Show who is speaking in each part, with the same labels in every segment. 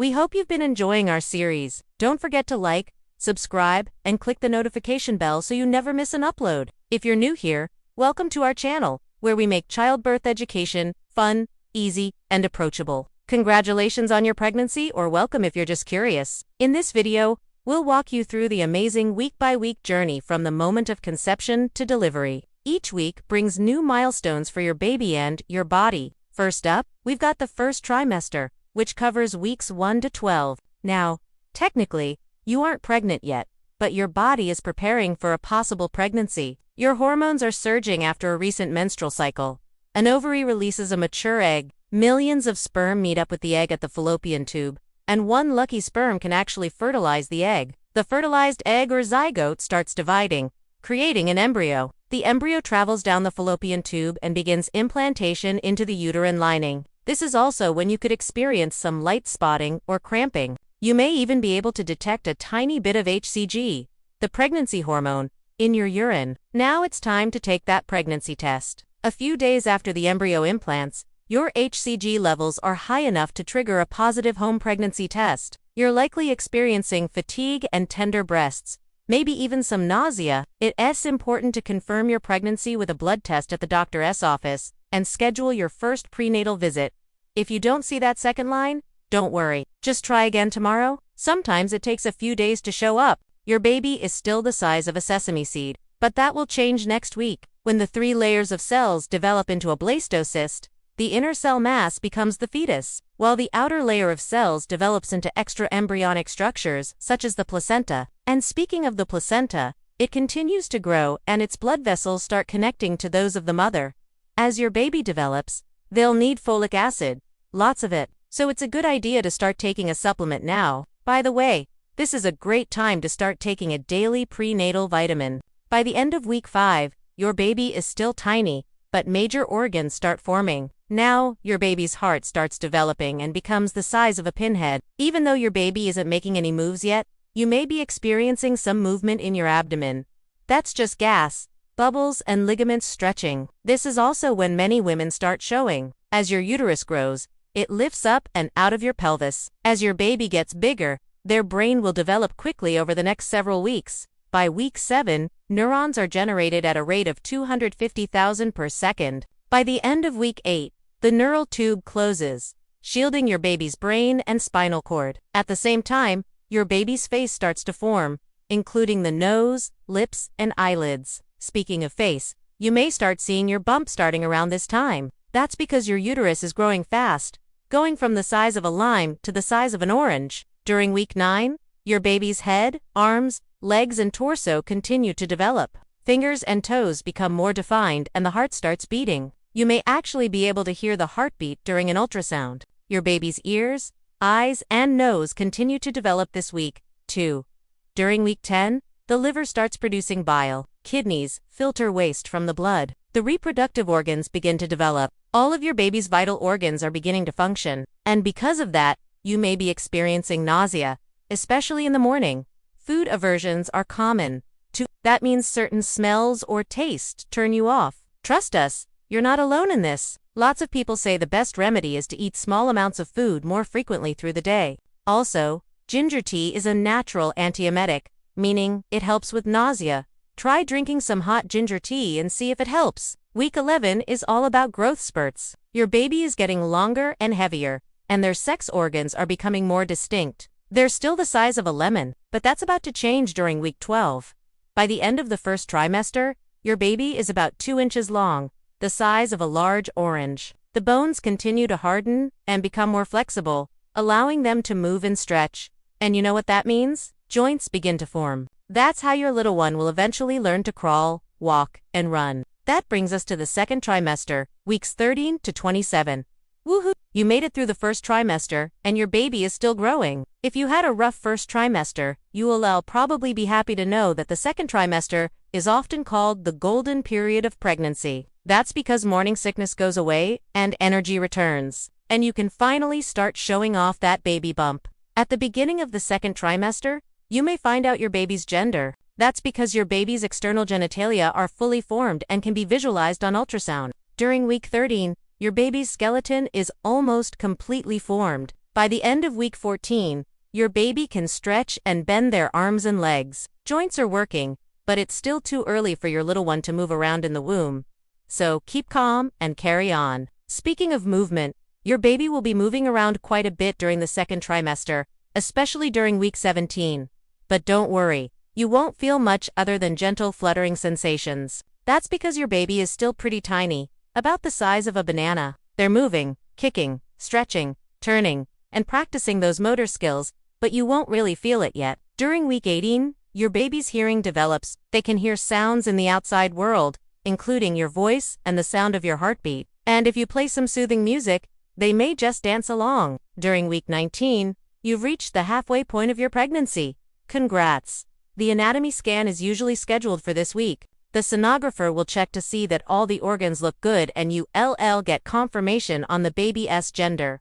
Speaker 1: We hope you've been enjoying our series. Don't forget to like, subscribe, and click the notification bell so you never miss an upload. If you're new here, welcome to our channel, where we make childbirth education fun, easy, and approachable. Congratulations on your pregnancy, or welcome if you're just curious. In this video, we'll walk you through the amazing week-by-week journey from the moment of conception to delivery. Each week brings new milestones for your baby and your body. First up, we've got the first trimester, which covers weeks 1 to 12. Now, technically, you aren't pregnant yet, but your body is preparing for a possible pregnancy. Your hormones are surging after a recent menstrual cycle. An ovary releases a mature egg. Millions of sperm meet up with the egg at the fallopian tube, and one lucky sperm can actually fertilize the egg. The fertilized egg or zygote starts dividing, creating an embryo. The embryo travels down the fallopian tube and begins implantation into the uterine lining. This is also when you could experience some light spotting or cramping. You may even be able to detect a tiny bit of HCG, the pregnancy hormone, in your urine. Now it's time to take that pregnancy test. A few days after the embryo implants, your HCG levels are high enough to trigger a positive home pregnancy test. You're likely experiencing fatigue and tender breasts, maybe even some nausea. It's important to confirm your pregnancy with a blood test at the doctor's office and schedule your first prenatal visit. If you don't see that second line, don't worry. Just try again tomorrow. Sometimes it takes a few days to show up. Your baby is still the size of a sesame seed, but that will change next week. When the 3 layers of cells develop into a blastocyst, the inner cell mass becomes the fetus, while the outer layer of cells develops into extra embryonic structures, such as the placenta. And speaking of the placenta, it continues to grow and its blood vessels start connecting to those of the mother. As your baby develops, they'll need folic acid, lots of it, so it's a good idea to start taking a supplement now. By the way, this is a great time to start taking a daily prenatal vitamin. By the end of week 5, your baby is still tiny, but major organs start forming. Now, your baby's heart starts developing and becomes the size of a pinhead. Even though your baby isn't making any moves yet, you may be experiencing some movement in your abdomen. That's just gas, bubbles, and ligaments stretching. This is also when many women start showing. As your uterus grows, it lifts up and out of your pelvis. As your baby gets bigger, their brain will develop quickly over the next several weeks. By week 7, neurons are generated at a rate of 250,000 per second. By the end of week 8, the neural tube closes, shielding your baby's brain and spinal cord. At the same time, your baby's face starts to form, including the nose, lips, and eyelids. Speaking of face, you may start seeing your bump starting around this time. That's because your uterus is growing fast, going from the size of a lime to the size of an orange. During week 9, your baby's head, arms, legs, and torso continue to develop. Fingers and toes become more defined and the heart starts beating. You may actually be able to hear the heartbeat during an ultrasound. Your baby's ears, eyes, and nose continue to develop this week, too. During week 10, the liver starts producing bile. Kidneys filter waste from the blood. The reproductive organs begin to develop. All of your baby's vital organs are beginning to function. And because of that, you may be experiencing nausea, especially in the morning. Food aversions are common. That means certain smells or tastes turn you off. Trust us, you're not alone in this. Lots of people say the best remedy is to eat small amounts of food more frequently through the day. Also, ginger tea is a natural antiemetic, meaning it helps with nausea. Try drinking some hot ginger tea and see if it helps. Week 11 is all about growth spurts. Your baby is getting longer and heavier, and their sex organs are becoming more distinct. They're still the size of a lemon, but that's about to change during week 12. By the end of the first trimester, your baby is about 2 inches long, the size of a large orange. The bones continue to harden and become more flexible, allowing them to move and stretch. And you know what that means? Joints begin to form. That's how your little one will eventually learn to crawl, walk, and run. That brings us to the second trimester, weeks 13 to 27. Woohoo! You made it through the first trimester, and your baby is still growing. If you had a rough first trimester, you will probably be happy to know that the second trimester is often called the golden period of pregnancy. That's because morning sickness goes away and energy returns, and you can finally start showing off that baby bump. At the beginning of the second trimester, you may find out your baby's gender. That's because your baby's external genitalia are fully formed and can be visualized on ultrasound. During week 13, your baby's skeleton is almost completely formed. By the end of week 14, your baby can stretch and bend their arms and legs. Joints are working, but it's still too early for your little one to move around in the womb. So keep calm and carry on. Speaking of movement, your baby will be moving around quite a bit during the second trimester, especially during week 17. But don't worry, you won't feel much other than gentle fluttering sensations. That's because your baby is still pretty tiny, about the size of a banana. They're moving, kicking, stretching, turning, and practicing those motor skills, but you won't really feel it yet. During week 18, your baby's hearing develops. They can hear sounds in the outside world, including your voice and the sound of your heartbeat. And if you play some soothing music, they may just dance along. During week 19, you've reached the halfway point of your pregnancy. Congrats! The anatomy scan is usually scheduled for this week. The sonographer will check to see that all the organs look good and you'll get confirmation on the baby's gender.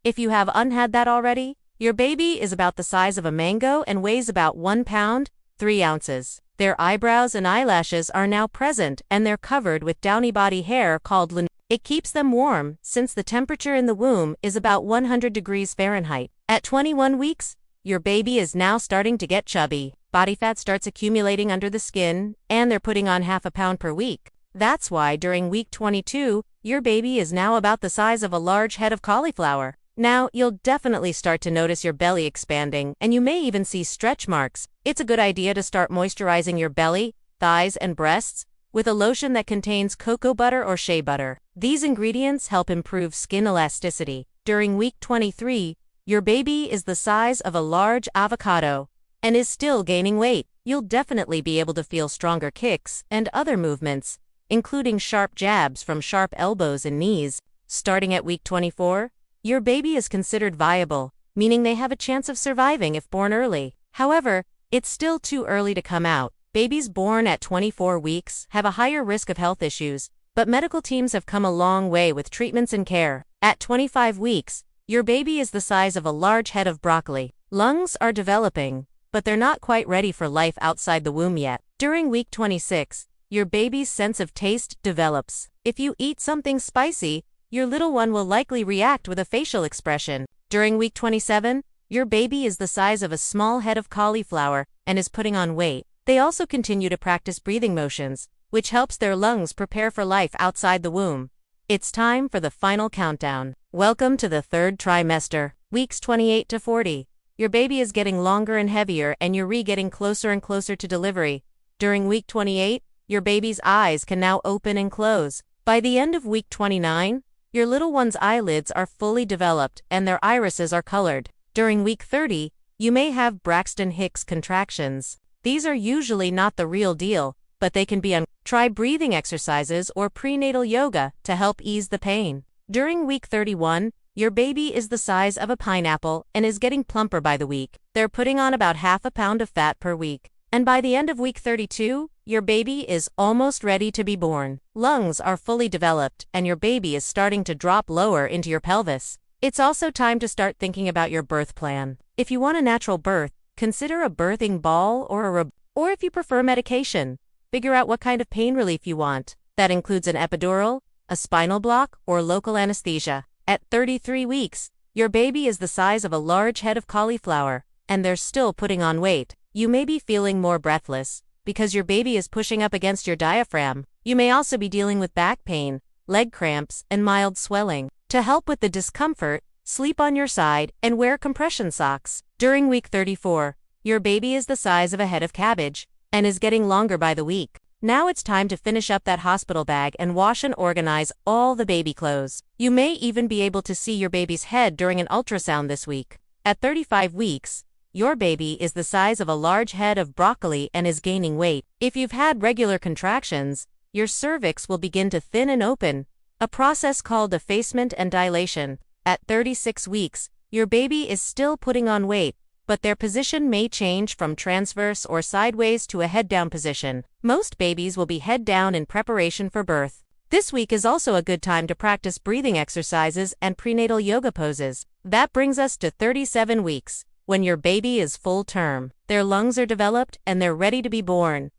Speaker 1: If you have unhad that already, your baby is about the size of a mango and weighs about 1 pound, 3 ounces. Their eyebrows and eyelashes are now present and they're covered with downy body hair called lin. It keeps them warm since the temperature in the womb is about 100 degrees Fahrenheit. At 21 weeks, your baby is now starting to get chubby. Body fat starts accumulating under the skin, and they're putting on half a pound per week. That's why during week 22, your baby is now about the size of a large head of cauliflower. Now, you'll definitely start to notice your belly expanding, and you may even see stretch marks. It's a good idea to start moisturizing your belly, thighs, and breasts with a lotion that contains cocoa butter or shea butter. These ingredients help improve skin elasticity. During week 23, your baby is the size of a large avocado and is still gaining weight. You'll definitely be able to feel stronger kicks and other movements, including sharp jabs from sharp elbows and knees. Starting at week 24, your baby is considered viable, meaning they have a chance of surviving if born early. However, it's still too early to come out. Babies born at 24 weeks have a higher risk of health issues, but medical teams have come a long way with treatments and care. At 25 weeks, your baby is the size of a large head of broccoli. Lungs are developing, but they're not quite ready for life outside the womb yet. During week 26, your baby's sense of taste develops. If you eat something spicy, your little one will likely react with a facial expression. During week 27, your baby is the size of a small head of cauliflower and is putting on weight. They also continue to practice breathing motions, which helps their lungs prepare for life outside the womb. It's time for the final countdown. Welcome to the third trimester, weeks 28 to 40. Your baby is getting longer and heavier and you're getting closer and closer to delivery. During week 28, your baby's eyes can now open and close. By the end of week 29, your little one's eyelids are fully developed and their irises are colored. During week 30, you may have Braxton Hicks contractions. These are usually not the real deal, but they can be Try breathing exercises or prenatal yoga to help ease the pain. During week 31, your baby is the size of a pineapple and is getting plumper by the week. They're putting on about half a pound of fat per week. And by the end of week 32, your baby is almost ready to be born. Lungs are fully developed and your baby is starting to drop lower into your pelvis. It's also time to start thinking about your birth plan. If you want a natural birth, consider a birthing ball or if you prefer medication, figure out what kind of pain relief you want. That includes an epidural, a spinal block, or local anesthesia. At 33 weeks, your baby is the size of a large head of cauliflower, and they're still putting on weight. You may be feeling more breathless because your baby is pushing up against your diaphragm. You may also be dealing with back pain, leg cramps, and mild swelling. To help with the discomfort, sleep on your side and wear compression socks. During week 34, your baby is the size of a head of cabbage and is getting longer by the week. Now it's time to finish up that hospital bag and wash and organize all the baby clothes. You may even be able to see your baby's head during an ultrasound this week. At 35 weeks, your baby is the size of a large head of broccoli and is gaining weight. If you've had regular contractions, your cervix will begin to thin and open, a process called effacement and dilation. At 36 weeks, your baby is still putting on weight, but their position may change from transverse or sideways to a head-down position. Most babies will be head-down in preparation for birth. This week is also a good time to practice breathing exercises and prenatal yoga poses. That brings us to 37 weeks, when your baby is full term. Their lungs are developed and they're ready to be born.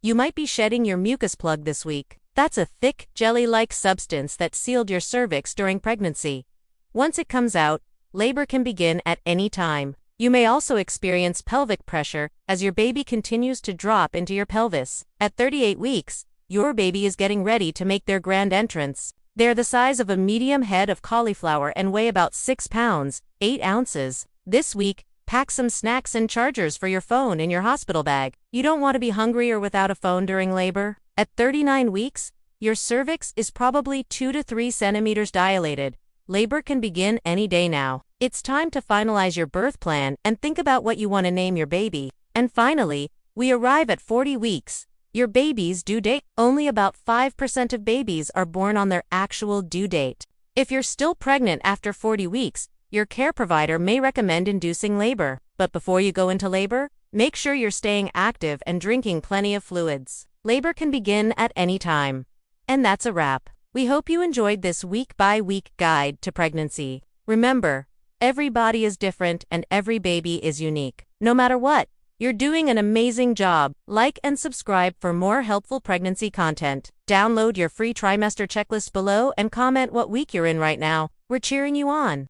Speaker 1: You might be shedding your mucus plug this week. That's a thick, jelly-like substance that sealed your cervix during pregnancy. Once it comes out, labor can begin at any time. You may also experience pelvic pressure as your baby continues to drop into your pelvis. At 38 weeks, your baby is getting ready to make their grand entrance. They're the size of a medium head of cauliflower and weigh about 6 pounds, 8 ounces. This week, pack some snacks and chargers for your phone in your hospital bag. You don't want to be hungry or without a phone during labor. At 39 weeks, your cervix is probably 2 to 3 centimeters dilated. Labor can begin any day now. It's time to finalize your birth plan and think about what you want to name your baby. And finally, we arrive at 40 weeks. Your baby's due date. Only about 5% of babies are born on their actual due date. If you're still pregnant after 40 weeks, your care provider may recommend inducing labor. But before you go into labor, make sure you're staying active and drinking plenty of fluids. Labor can begin at any time. And that's a wrap. We hope you enjoyed this week-by-week guide to pregnancy. Remember, every body is different and every baby is unique. No matter what, you're doing an amazing job. Like and subscribe for more helpful pregnancy content. Download your free trimester checklist below and comment what week you're in right now. We're cheering you on.